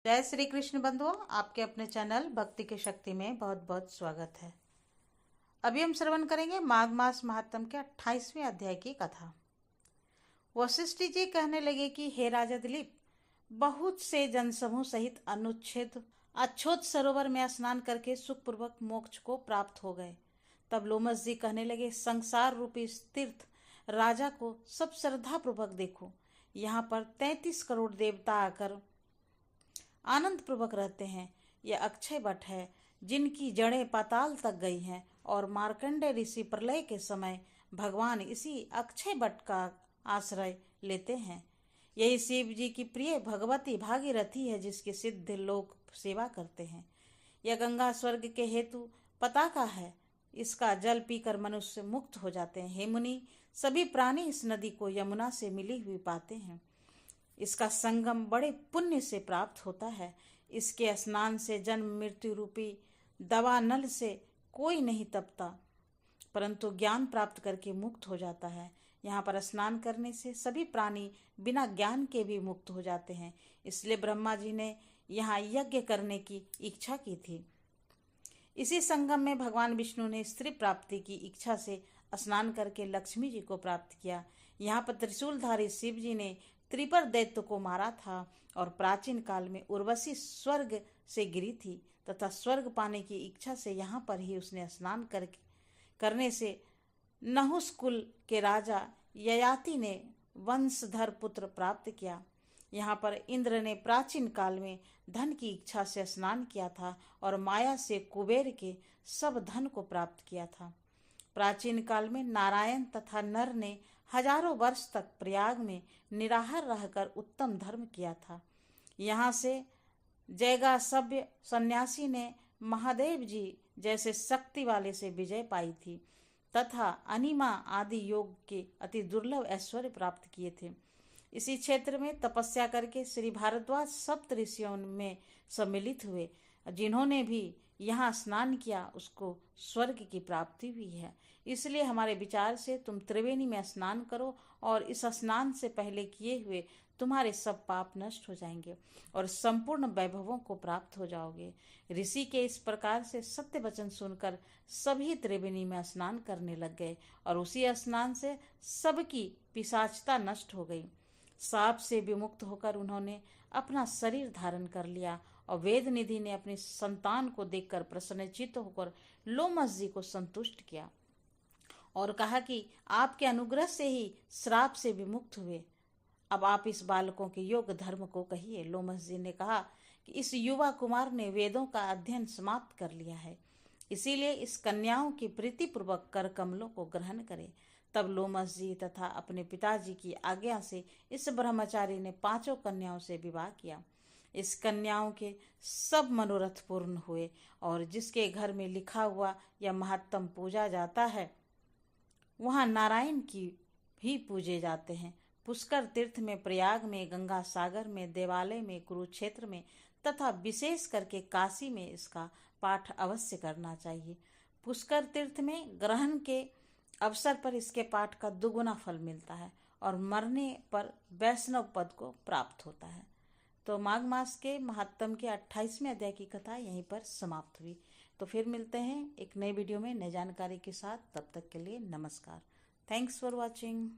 जय श्री कृष्ण बंधुओं, आपके अपने चैनल भक्ति की शक्ति में बहुत बहुत स्वागत है। अभी हम श्रवण करेंगे माघ मास महात्म के 28वें अध्याय की कथा। वशिष्ठ जी कहने लगे कि हे राजा दिलीप, बहुत से जनसमूह सहित अच्छोत सरोवर में स्नान करके सुखपूर्वक मोक्ष को प्राप्त हो गए। तब लोमस जी कहने लगे, संसार रूपी तीर्थ राजा को सब श्रद्धा पूर्वक देखो। यहाँ पर 33 करोड़ देवता आकर आनंद पूर्वक रहते हैं। यह अक्षय वट है जिनकी जड़ें पाताल तक गई हैं, और मार्कंडेय ऋषि प्रलय के समय भगवान इसी अक्षय वट का आश्रय लेते हैं। यही शिव जी की प्रिय भगवती भागीरथी है, जिसकी सिद्ध लोग सेवा करते हैं। यह गंगा स्वर्ग के हेतु पताका है, इसका जल पीकर मनुष्य मुक्त हो जाते हैं। हे मुनि, सभी प्राणी इस नदी को यमुना से मिली हुई पाते हैं। इसका संगम बड़े पुण्य से प्राप्त होता है। इसके स्नान से जन्म मृत्यु रूपी दवा नल से कोई नहीं तपता, परंतु ज्ञान प्राप्त करके मुक्त हो जाता है। यहाँ पर स्नान करने से सभी प्राणी बिना ज्ञान के भी मुक्त हो जाते हैं। इसलिए ब्रह्मा जी ने यहाँ यज्ञ करने की इच्छा की थी। इसी संगम में भगवान विष्णु ने स्त्री प्राप्ति की इच्छा से स्नान करके लक्ष्मी जी को प्राप्त किया। यहाँ पर त्रिशूलधारी शिव जी ने त्रिपर दैत्य को मारा था, और प्राचीन काल में उर्वशी स्वर्ग से गिरी थी तथा स्वर्ग पाने की इच्छा से यहाँ पर ही उसने स्नान करने से नहुस कुल के राजा ययाति ने वंशधर पुत्र प्राप्त किया। यहाँ पर इंद्र ने प्राचीन काल में धन की इच्छा से स्नान किया था, और माया से कुबेर के सब धन को प्राप्त किया था। प्राचीन काल में नारायण तथा नर ने हजारों वर्ष तक प्रयाग में निराहार रहकर उत्तम धर्म किया था। यहाँ से जैगा सभ्य सन्यासी ने महादेव जी जैसे शक्ति वाले से विजय पाई थी, तथा अनिमा आदि योग के अति दुर्लभ ऐश्वर्य प्राप्त किए थे। इसी क्षेत्र में तपस्या करके श्री भारद्वाज सप्त ऋषियों में सम्मिलित हुए। जिन्होंने भी यहाँ स्नान किया उसको स्वर्ग की प्राप्ति हुई है। इसलिए हमारे विचार से तुम त्रिवेणी में स्नान करो, और इस स्नान से पहले किए हुए तुम्हारे सब पाप नष्ट हो जाएंगे और संपूर्ण वैभवों को प्राप्त हो जाओगे। ऋषि के इस प्रकार से सत्य वचन सुनकर सभी त्रिवेणी में स्नान करने लग गए, और उसी स्नान से सबकी पिशाचता नष्ट हो गई। साप से विमुक्त होकर उन्होंने अपना शरीर धारण कर लिया, और वेद निधि ने अपनी संतान को देखकर प्रसन्नचित्त होकर लोमस जी को संतुष्ट किया और कहा कि आपके अनुग्रह से ही श्राप से विमुक्त हुए। अब आप इस बालकों के योग धर्म को कहिए। लोमस जी ने कहा कि इस युवा कुमार ने वेदों का अध्ययन समाप्त कर लिया है, इसीलिए इस कन्याओं की प्रीतिपूर्वक कर कमलों को ग्रहण करे। तब लोमस जी तथा अपने पिताजी की आज्ञा से इस ब्रह्मचारी ने 5 कन्याओं से विवाह किया। इस कन्याओं के सब मनोरथ पूर्ण हुए, और जिसके घर में लिखा हुआ या महात्म पूजा जाता है वहाँ नारायण की भी पूजे जाते हैं। पुष्कर तीर्थ में, प्रयाग में, गंगा सागर में, देवालय में, कुरुक्षेत्र में तथा विशेष करके काशी में इसका पाठ अवश्य करना चाहिए। पुष्कर तीर्थ में ग्रहण के अवसर पर इसके पाठ का दुगुना फल मिलता है, और मरने पर वैष्णव पद को प्राप्त होता है। तो माघ मास के महात्म के 28वें अध्याय की कथा यहीं पर समाप्त हुई। तो फिर मिलते हैं एक नई वीडियो में नई जानकारी के साथ। तब तक के लिए नमस्कार। Thanks for watching.